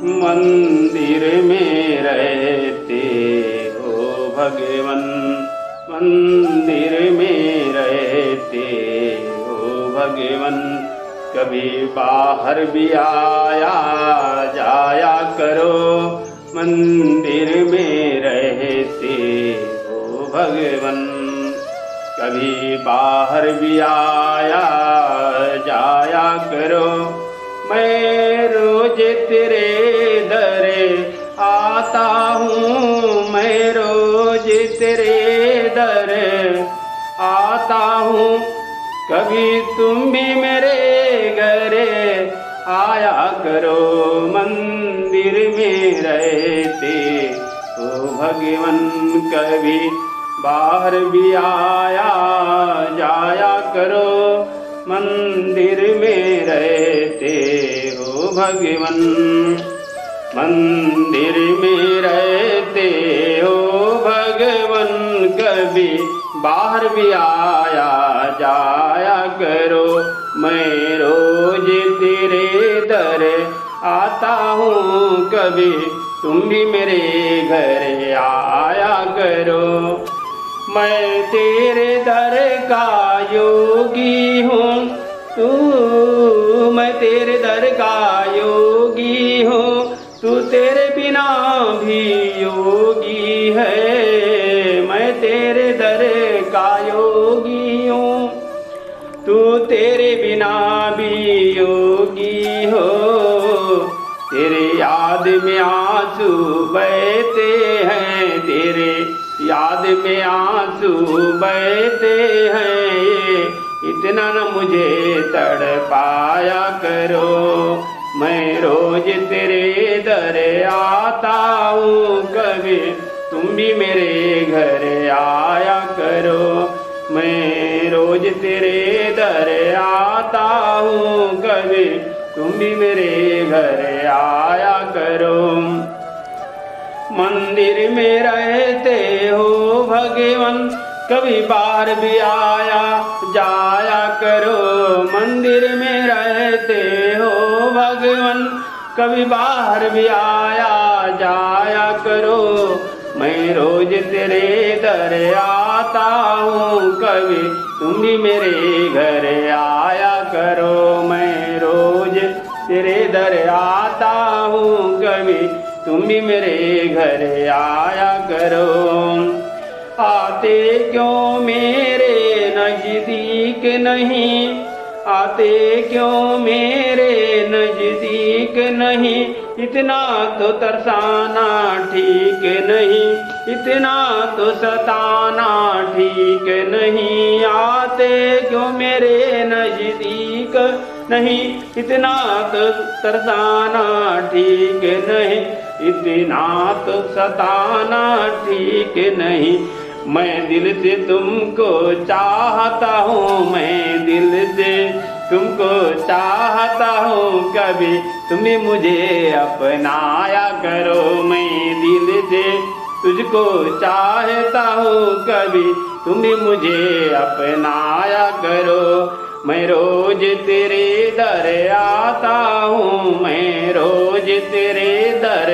मंदिर में रहते हो भगवन, मंदिर में रहते हो भगवन, कभी बाहर भी आया जाया करो, मंदिर में रहते हो भगवन, कभी बाहर भी आया जाया करो। मैं रोज तेरे दर आता हूँ, मैं रोज तेरे दर आता हूँ, कभी तुम भी मेरे घर आया करो, मंदिर में रहते हो भगवन, कभी बाहर भी आया जाया करो, मंदिर में रहते हो भगवन, मंदिर में रहते हो भगवन, कभी बाहर भी आया जाया करो। मैं रोज तेरे दर आता हूँ, कभी तुम भी मेरे घर आया करो। मैं तेरे दर का योगी हूँ, मैं तेरे दर का योगी हूँ, तू तेरे बिना भी योगी है। मैं तेरे दर का योगी हूँ, तू तेरे बिना भी योगी हो। तेरे याद में आंसू बहते हैं, तेरे याद में आंसू बहते हैं, इतना न मुझे तड़पाया करो। मैं रोज तेरे दर आता हूँ, कभी तुम भी मेरे घर आया करो। मैं रोज तेरे दर आता हूँ, कभी तुम भी मेरे घर आया करो। मंदिर में रहते हो भगवन, कभी बाहर भी आया जाया करो। मंदिर में रहते हो भगवन, कभी बाहर भी आया जाया करो। मैं रोज तेरे दर आता हूँ, कभी तुम भी मेरे घर आया करो। मैं रोज तेरे दर आता हूँ, कभी तुम भी मेरे घर आया करो। आते क्यों मेरे नजदीक नहीं, आते क्यों मेरे नजदीक नहीं, इतना तो तरसाना ठीक नहीं, इतना तो सताना ठीक नहीं। आते क्यों मेरे नजदीक नहीं, इतना तो तरसाना ठीक नहीं, इतना तो सताना ठीक नहीं। मैं दिल से तुमको चाहता हूँ, मैं दिल से तुमको चाहता हूँ, कभी तुम भी मुझे अपनाया करो। मैं दिल से तुझको चाहता हूँ, कभी तुम भी मुझे अपनाया करो। मैं रोज तेरे दर आता हूँ, मैं रोज तेरे दर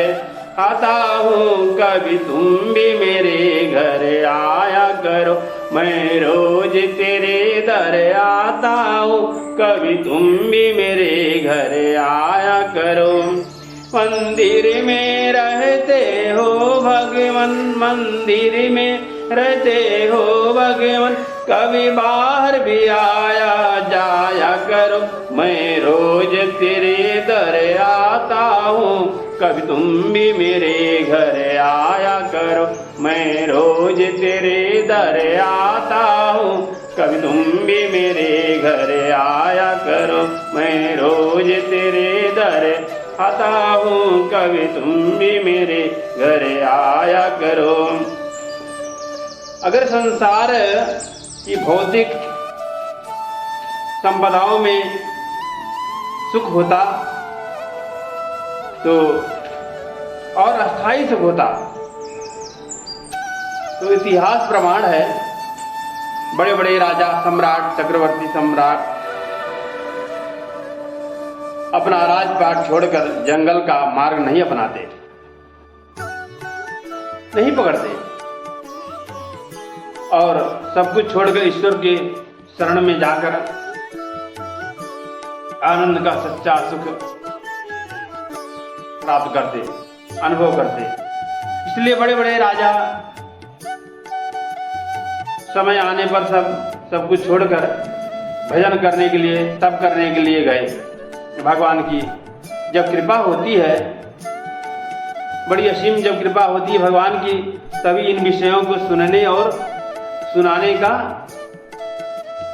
आता हूँ, कभी तुम भी मेरे घर आया करो। मैं रोज तेरे दर आता हूँ, कभी तुम भी मेरे घर आया करो। मंदिर में रहते हो भगवन, मंदिर में रहते हो भगवन, कभी बाहर भी आया जाया करो। मैं रोज तेरे दर आता हूँ, कभी तुम भी मेरे घर आया करो। मैं रोज तेरे दर आता हूँ, कभी तुम भी मेरे घर आया करो। मैं रोज तेरे दर आता हूँ, कभी तुम भी मेरे घर आया करो। अगर संसार की भौतिक संपदाओं में सुख होता तो और अस्थाई सुख होता तो इतिहास प्रमाण है, बड़े बड़े राजा, सम्राट, चक्रवर्ती सम्राट अपना राजपाट छोड़कर जंगल का मार्ग नहीं अपनाते, नहीं पकड़ते और सब कुछ छोड़कर ईश्वर के शरण में जाकर आनंद का सच्चा सुख प्राप्त करते, अनुभव करते। इसलिए बड़े बड़े राजा समय आने पर सब कुछ छोड़कर भजन करने के लिए, तप करने के लिए गए। भगवान की जब कृपा होती है, बड़ी असीम जब कृपा होती है भगवान की, तभी इन विषयों को सुनने और सुनाने का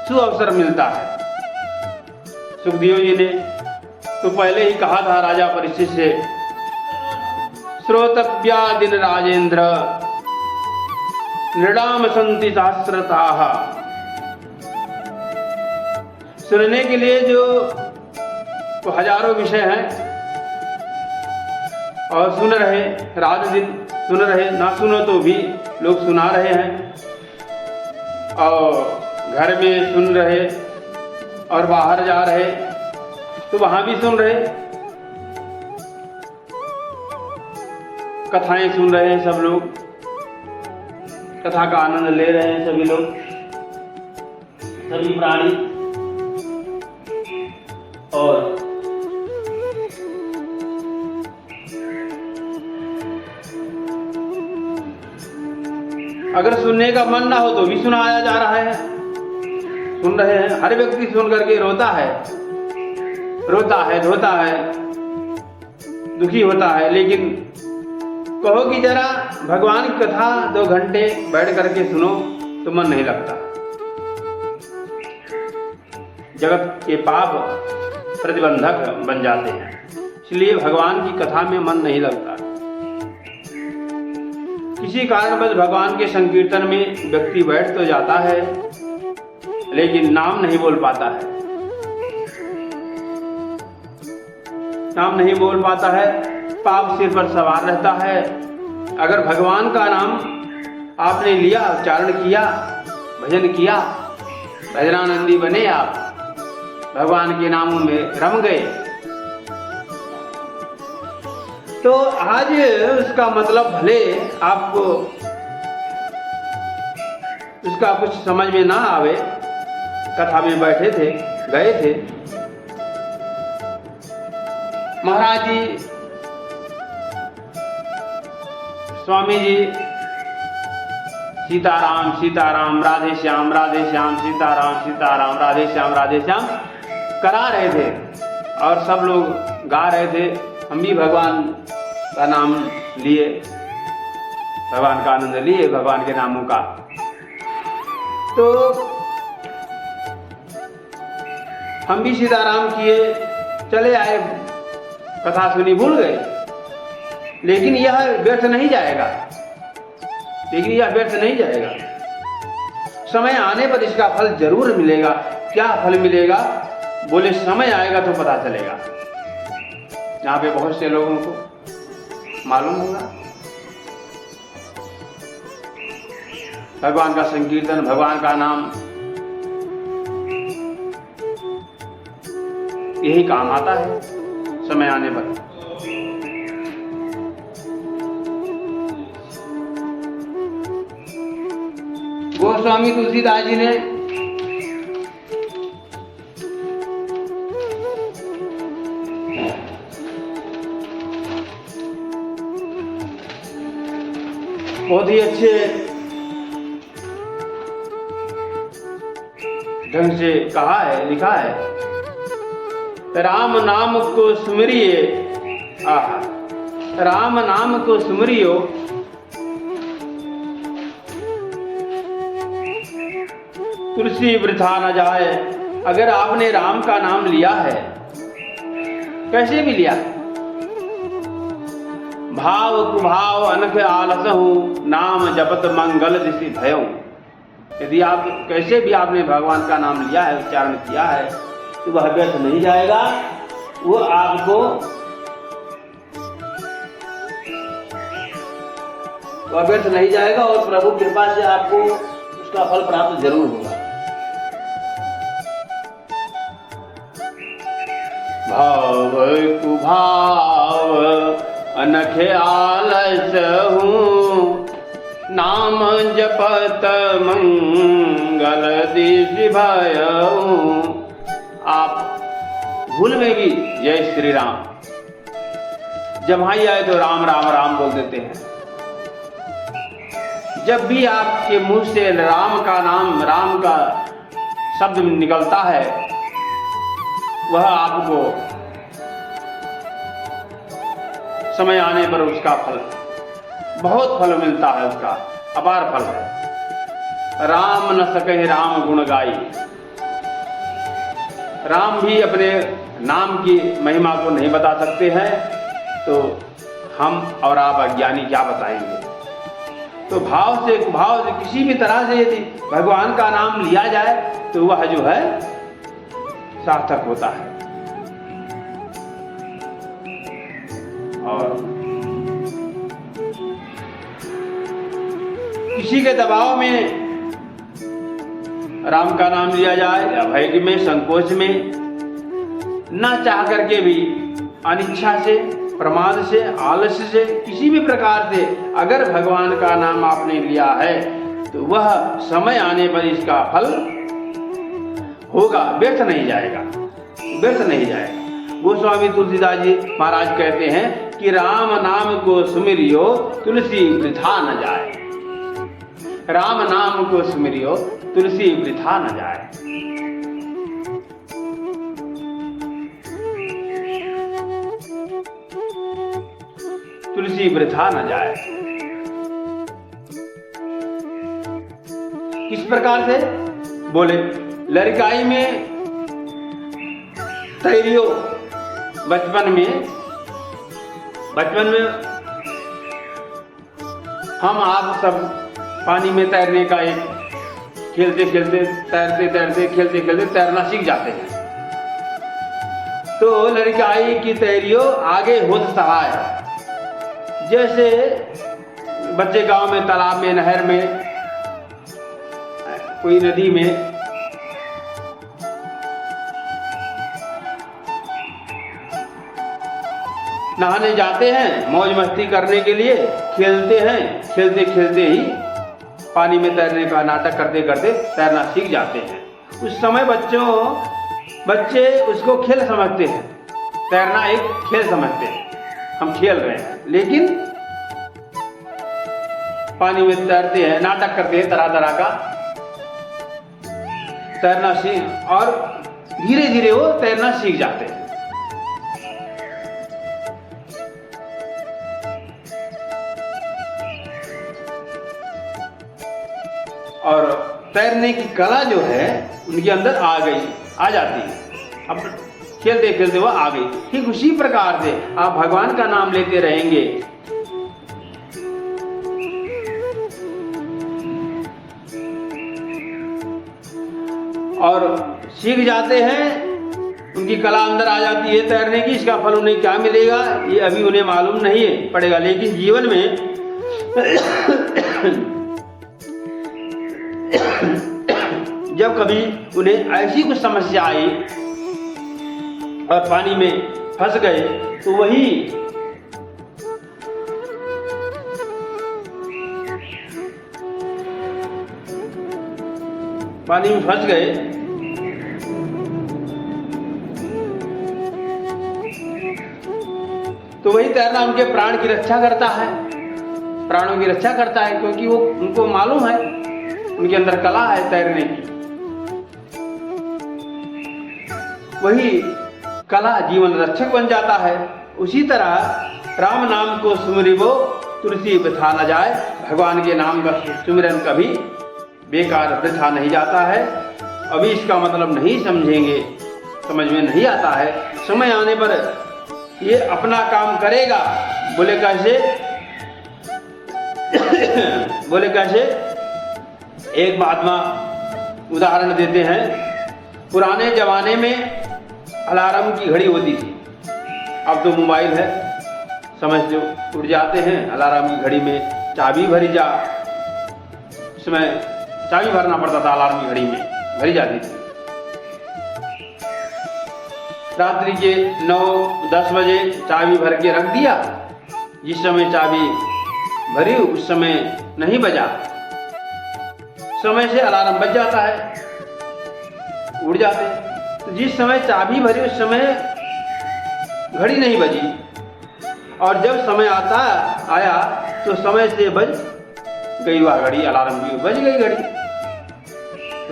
सुअवसर मिलता है। सुखदेव जी ने तो पहले ही कहा था राजा परीक्षित से, श्रोतव्या दिन राजेंद्र नृणाम संति सहस्रताः। सुनने के लिए जो तो हजारों विषय हैं और सुन रहे, रात दिन सुन रहे, ना सुनो तो भी लोग सुना रहे हैं, और घर में सुन रहे और बाहर जा रहे तो वहां भी सुन रहे, कथाएं सुन रहे हैं सब लोग, कथा का आनंद ले रहे हैं सभी लोग, सभी प्राणी। और अगर सुनने का मन ना हो तो भी सुनाया जा रहा है, सुन रहे हैं। हर व्यक्ति सुन करके रोता है, धोता है, दुखी होता है, लेकिन कहो कि जरा भगवान की कथा 2 घंटे बैठ करके सुनो तो मन नहीं लगता। जगत के पाप प्रतिबंधक बन जाते हैं, इसलिए भगवान की कथा में मन नहीं लगता। किसी कारणवश भगवान के संकीर्तन में व्यक्ति बैठ तो जाता है, लेकिन नाम नहीं बोल पाता है, नाम नहीं बोल पाता है, पाप सिर पर सवार रहता है। अगर भगवान का नाम आपने लिया, उच्चारण किया, भजन किया, भजनानंदी बने, आप भगवान के नामों में रम गए, तो आज उसका मतलब भले आपको उसका कुछ समझ में ना आवे, कथा में बैठे थे, गए थे। महाराज जी, स्वामी जी सीताराम सीताराम राधे श्याम सीताराम सीताराम राधे श्याम करा रहे थे और सब लोग गा रहे थे। हम भी भगवान का नाम लिए, भगवान का आनंद लिए, भगवान के नामों का। तो हम भी सीताराम किए, चले आए, कथा सुनी, भूल गए, लेकिन यह व्यर्थ नहीं जाएगा, समय आने पर इसका फल जरूर मिलेगा। क्या फल मिलेगा? बोले समय आएगा तो पता चलेगा। यहाँ पे बहुत से लोगों को मालूम होगा। भगवान का संकीर्तन, भगवान का नाम, यही काम आता है समय आने पर। गोस्वामी तुलसीदास जी ने बहुत ही अच्छे ढंग से कहा है, लिखा है, राम नाम को सुमरिए, राम नाम को सुमरियो, तुलसी वृथा न जाए। अगर आपने राम का नाम लिया है, कैसे भी लिया, भाव कुभाव अनख आलसहु, नाम जपत मंगल दिशि भयऊ। यदि आप कैसे भी आपने भगवान का नाम लिया है, उच्चारण किया है, तो वह व्यर्थ नहीं जाएगा। वो आपको व्यर्थ नहीं जाएगा और प्रभु कृपा से आपको उसका फल प्राप्त जरूर होगा। भाव लोभ कुभाव अनखे आलस हूँ, नाम जपत मंगल दिश भयऊँ। आप भूल में भी जय श्री राम, जम्हाई आए तो राम राम राम बोल देते हैं। जब भी आपके मुंह से राम का नाम, राम का शब्द निकलता है, वह आपको समय आने पर उसका फल, बहुत फल मिलता है, उसका अपार फल है। राम न सके राम गुण गाई। राम भी अपने नाम की महिमा को नहीं बता सकते हैं, तो हम और आप अज्ञानी क्या बताएंगे। तो भाव से किसी भी तरह से यदि भगवान का नाम लिया जाए तो वह जो है सार्थक होता है। और किसी के दबाव में राम का नाम लिया जाए, या भय में, संकोच में, न चाह करके भी, अनिच्छा से, प्रमाद से, आलस्य से, किसी भी प्रकार से अगर भगवान का नाम आपने लिया है तो वह समय आने पर इसका फल होगा, व्यर्थ नहीं जाएगा, व्यर्थ नहीं जाएगा। गोस्वामी तुलसीदास जी महाराज कहते हैं कि राम नाम को सुमिरियो तुलसी वृथा न जाए। राम नाम को सुमिरियो तुलसी वृथा न जाए। तुलसी वृथा न जाए। किस प्रकार से बोले, लड़काई में तैरियो, बचपन में हम आप सब पानी में तैरने का एक खेलते खेलते तैरना सीख जाते हैं। तो लड़काई की तैरियो आगे होत सहाय। जैसे बच्चे गांव में तालाब में, नहर में, कोई नदी में नहाने जाते हैं, मौज मस्ती करने के लिए खेलते हैं, खेलते खेलते ही पानी में तैरने का नाटक करते करते तैरना सीख जाते हैं। उस समय बच्चे उसको खेल समझते हैं, तैरना एक खेल समझते हैं, हम खेल रहे हैं। लेकिन पानी में तैरते हैं, नाटक करते हैं तरह तरह का, तैरना सीख, और धीरे धीरे वो तैरना सीख जाते हैं। और तैरने की कला जो है उनके अंदर आ जाती है। अब खेलते खेलते वो आ गई। ठीक उसी प्रकार से आप भगवान का नाम लेते रहेंगे, और सीख जाते हैं, उनकी कला अंदर आ जाती है तैरने की। इसका फल उन्हें क्या मिलेगा ये अभी उन्हें मालूम नहीं है पड़ेगा, लेकिन जीवन में जब कभी उन्हें ऐसी कुछ समस्या आई और पानी में फंस गए, तो वही पानी में फंस गए तो वही तैरना उनके प्राण की रक्षा करता है, प्राणों की रक्षा करता है, क्योंकि वो उनको मालूम है, उनके अंदर कला है तैरने की। वही कला जीवन रक्षक बन जाता है। उसी तरह राम नाम को सुमिरिबो तुलसी वृथा न जाए। भगवान के नाम का सुमिरन कभी बेकार वृथा नहीं जाता है। अभी इसका मतलब नहीं समझेंगे, समझ में नहीं आता है, समय आने पर ये अपना काम करेगा। बोले कैसे? बोले कैसे? एक महात्मा उदाहरण देते हैं। पुराने जमाने में अलार्म की घड़ी होती थी, अब तो मोबाइल है, समझ लो, उठ जाते हैं अलार्म की घड़ी में चाबी भरी जा, उसमें चाबी भरना पड़ता था, अलार्म की घड़ी में भरी जाती थी। रात्रि के 9-10 बजे चाबी भर के रख दिया, जिस समय चाबी भरी उस समय नहीं बजा, समय से अलार्म बज जाता है, उड़ जाते। तो जिस समय चाबी भरी उस समय घड़ी नहीं बजी, और जब समय आया तो समय से बज गई वह घड़ी, अलार्म की बज गई घड़ी।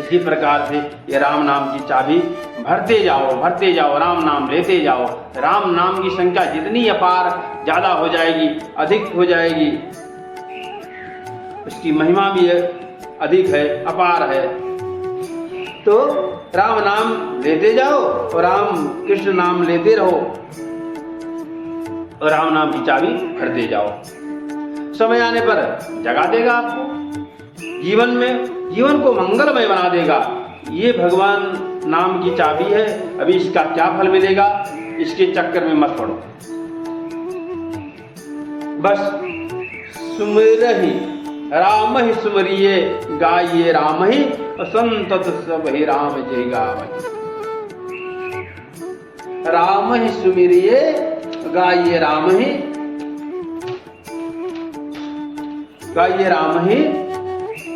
उसी प्रकार से ये राम नाम की चाबी भरते जाओ, राम नाम लेते जाओ। राम नाम की संख्या जितनी अपार ज्यादा हो जाएगी, अधिक हो जाएगी, उसकी महिमा भी अधिक है, अपार है। तो राम नाम लेते जाओ और राम कृष्ण नाम लेते रहो और राम नाम की चाबी भरते जाओ। समय आने पर जगा देगा आपको, जीवन को मंगलमय बना देगा। ये भगवान नाम की चाबी है। अभी इसका क्या फल मिलेगा, इसके चक्कर में मत पड़ो। बस सुमिरहि राम ही सुमरिये, गाइए राम ही संतत सब ही राम जय गावई। राम ही सुमिरिये, गाइए राम ही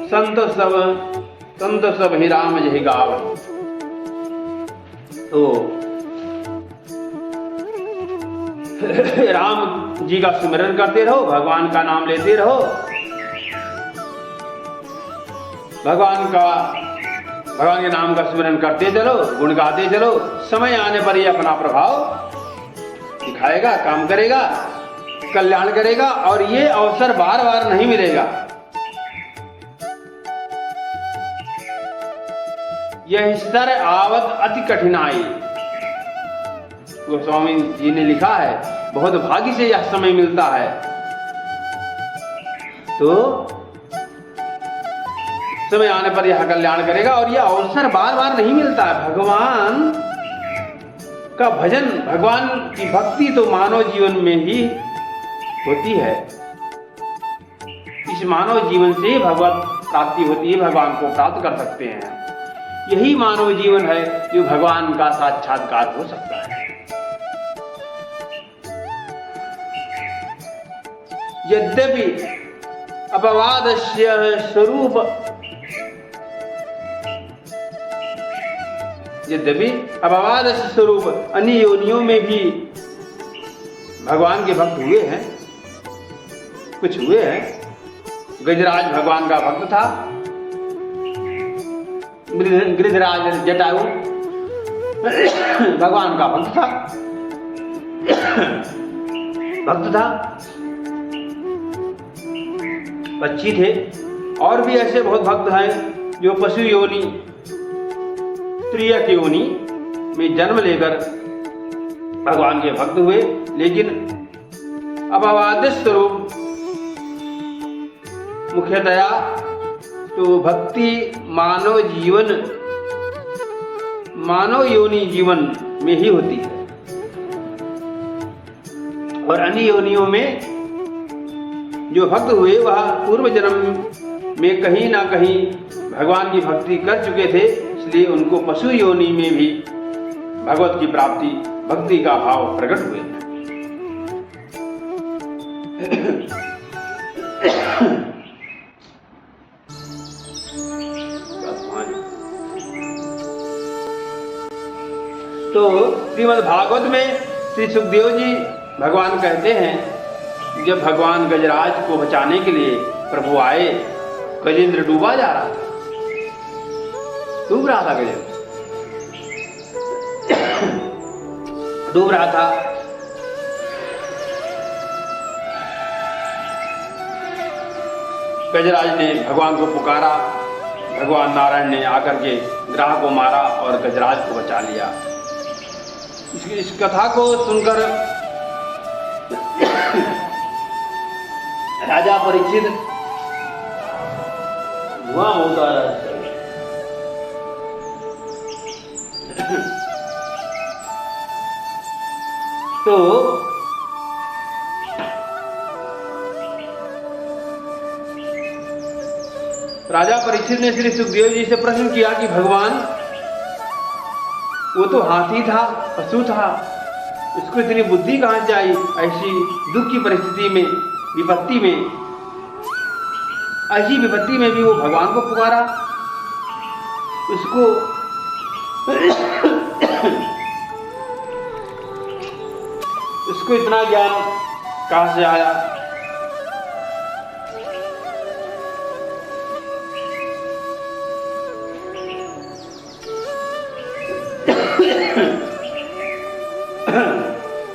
संत सब ही राम जय गावई। तो राम जी का स्मरण करते रहो, भगवान का नाम लेते रहो, भगवान के नाम का स्मरण करते चलो, गुण गाते चलो। समय आने पर ये अपना प्रभाव दिखाएगा, काम करेगा, कल्याण करेगा, और ये अवसर बार बार नहीं मिलेगा। यह स्तर आवत अति कठिनाई, गोस्वामी जी ने लिखा है, बहुत भाग्य से यह समय मिलता है। तो समय आने पर यह कल्याण करेगा, और यह अवसर बार बार नहीं मिलता है। भगवान का भजन, भगवान की भक्ति तो मानव जीवन में ही होती है। इस मानव जीवन से भगवत प्राप्ति होती है, भगवान को प्राप्त कर सकते हैं। यही मानव जीवन है जो भगवान का साक्षात्कार हो सकता है। यद्यपि अपवादस्य स्वरूप, अन्य योनियों में भी भगवान के भक्त हुए हैं, कुछ हुए हैं। गजराज भगवान का भक्त था, गिरिधराज जटायु भगवान का भक्त था, पक्षी थे। और भी ऐसे बहुत भक्त हैं जो पशु योनि, त्रियक योनि में जन्म लेकर भगवान के भक्त हुए। लेकिन अपवाद स्वरूप मुख्यतया तो भक्ति मानव योनि जीवन में ही होती है, और अन्य योनियों में जो भक्त हुए वह पूर्व जन्म में कहीं ना कहीं भगवान की भक्ति कर चुके थे, इसलिए उनको पशु योनि में भी भगवत की प्राप्ति, भक्ति का भाव प्रकट हुए। तो श्रीमद् भागवत में श्री सुखदेव जी भगवान कहते हैं, जब भगवान गजराज को बचाने के लिए प्रभु आए, गजेंद्र डूबा जा रहा था, डूब रहा था गजेंद्र, डूब रहा था। गजराज ने भगवान को पुकारा, भगवान नारायण ने आकर के ग्राह को मारा और गजराज को बचा लिया। इस कथा को सुनकर राजा परीक्षित धुआं होता है। तो राजा परीक्षित ने श्री सुखदेव जी से प्रश्न किया कि भगवान, वो तो हाथी था, पशु था, उसको इतनी बुद्धि कहाँ से आई? ऐसी दुख की परिस्थिति में, विपत्ति में, ऐसी विपत्ति में भी वो भगवान को पुकारा। उसको इतना ज्ञान कहाँ से आया?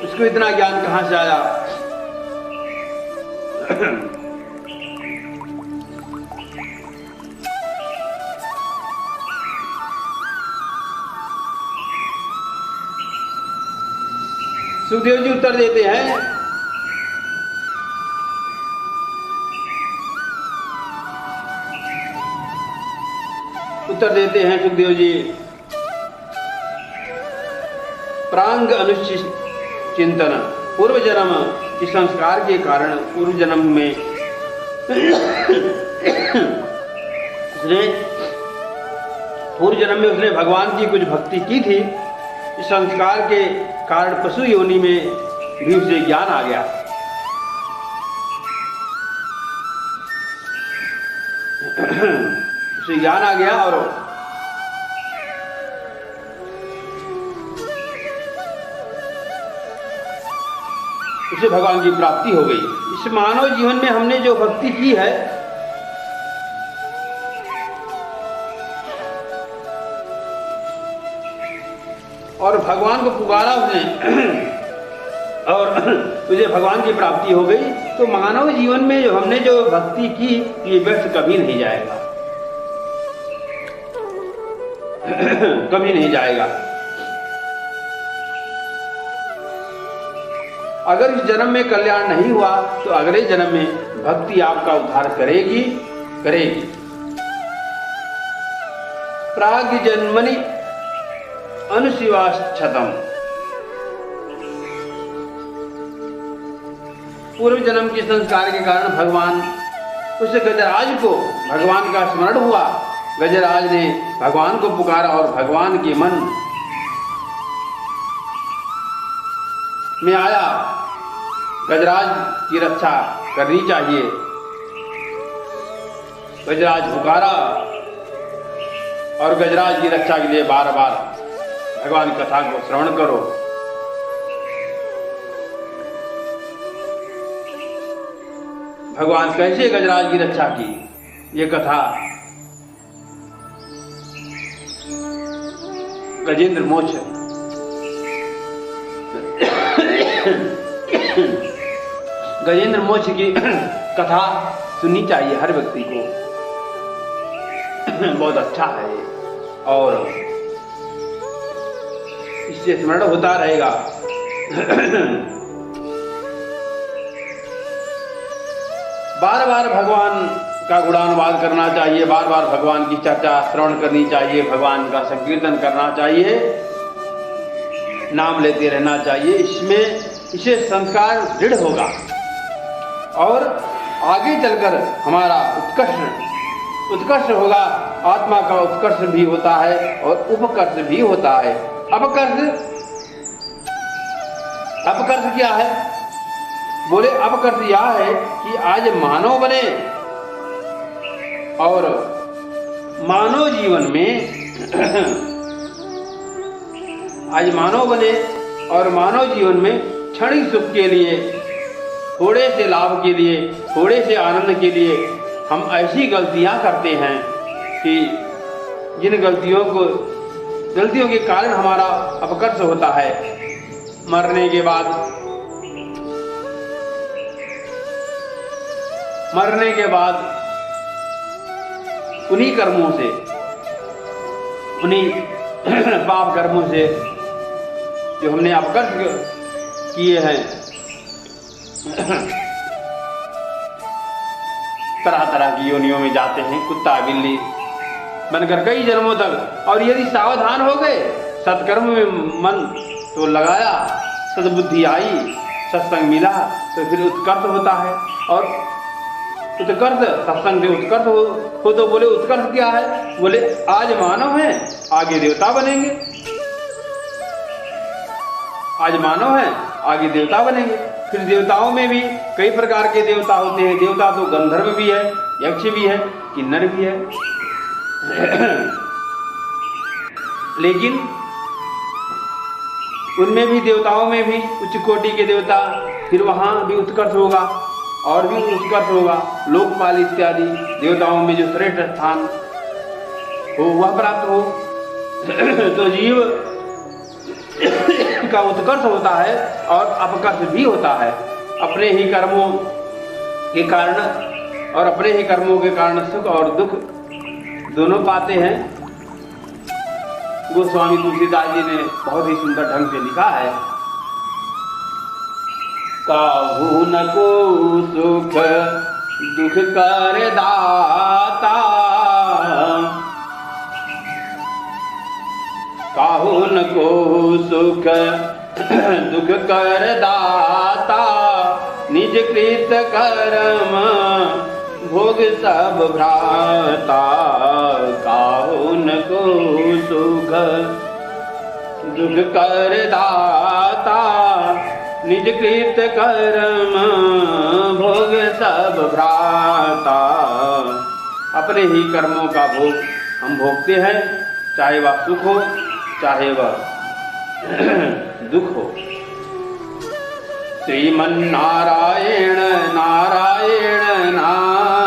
उसको इतना ज्ञान कहाँ से आया? सुखदेव जी उत्तर देते हैं, सुखदेव जी, प्रांग अनुचिंतन, पूर्व जन्म के संस्कार के कारण पूर्व जन्म में उसने भगवान की कुछ भक्ति की थी। इस संस्कार के कारण पशु योनि में भी उसे ज्ञान आ गया। उसे ज्ञान आ गया और उसे भगवान की प्राप्ति हो गई। इस मानव जीवन में हमने जो भक्ति की है, और भगवान को पुकारा उसने और मुझे भगवान की प्राप्ति हो गई, तो मानव जीवन में जो हमने जो भक्ति की ये व्यर्थ कभी नहीं जाएगा। कभी नहीं जाएगा। अगर इस जन्म में कल्याण नहीं हुआ तो अगले जन्म में भक्ति आपका उद्धार करेगी। प्राग जन्मनि अनुशिवाच्छतम, पूर्व जन्म के संस्कार के कारण भगवान, उस गजराज को भगवान का स्मरण हुआ। गजराज ने भगवान को पुकारा और भगवान के मन में आया, गजराज की रक्षा करनी चाहिए। गजराज पुकारा और गजराज की रक्षा के लिए बार बार भगवान की कथा को श्रवण करो। भगवान कैसे गजराज की रक्षा की, ये कथा गजेंद्र मोक्ष गजेंद्र मोक्ष की कथा सुननी चाहिए हर व्यक्ति को। बहुत अच्छा है और इससे स्मरण होता रहेगा। बार बार भगवान का गुणानुवाद करना चाहिए, बार बार भगवान की चर्चा श्रवण करनी चाहिए, भगवान का संकीर्तन करना चाहिए, नाम लेते रहना चाहिए। इससे संस्कार दृढ़ होगा और आगे चलकर हमारा उत्कर्ष होगा। आत्मा का उत्कर्ष भी होता है और उपकर्ष भी होता है। अपकर्ष क्या है? बोले अपकर्ष यह है कि आज मानव बने और मानव जीवन में आज मानव बने और मानव जीवन में क्षणिक सुख के लिए, थोड़े से लाभ के लिए, थोड़े से आनंद के लिए हम ऐसी गलतियां करते हैं कि जिन गलतियों के कारण हमारा अपकर्ष होता है। मरने के बाद उन्हीं कर्मों से, उन्हीं पाप कर्मों से जो हमने अपकर्ष किए हैं, तरह तरह की योनियों में जाते हैं, कुत्ता बिल्ली बनकर कई जन्मों तक। और यदि सावधान हो गए, सत्कर्म में मन तो लगाया, सद्बुद्धि आई, सत्संग मिला, तो फिर उत्कर्ष होता है। और उत्कर्ष, सत्संग से उत्कर्ष हो तो बोले उत्कर्ष क्या है? बोले आज मानव है, आगे देवता बनेंगे। आज मानव हैं, आगे देवता बनेंगे। फिर देवताओं में भी कई प्रकार के देवता होते हैं। देवता तो गंधर्व भी है, यक्ष भी है, किन्नर भी है। लेकिन उनमें भी, देवताओं में भी उच्च कोटि के देवता, फिर वहां भी उत्कर्ष होगा और भी उत्कर्ष होगा। लोकपाल इत्यादि देवताओं में जो श्रेष्ठ स्थान हो वह प्राप्त हो। तो जीव का उत्कर्ष होता है और अपकर्ष भी होता है अपने ही कर्मों के कारण, और अपने ही कर्मों के कारण सुख और दुख दोनों पाते हैं। गोस्वामी तुलसीदास जी ने बहुत ही सुंदर ढंग से लिखा है, काहू न को सुख दुख कर दाता, काहू न को सुख दुख कर दाता, निज कृत कर्म भोग सब भ्राता। काहू न को सुख दुख कर दाता, निज कृत कर्म भोग सब भ्राता। अपने ही कर्मों का भोग हम भोगते हैं, चाहे वह सुख हो चाहे वह दुख हो। श्रीमन नारायण नारायण नारायण।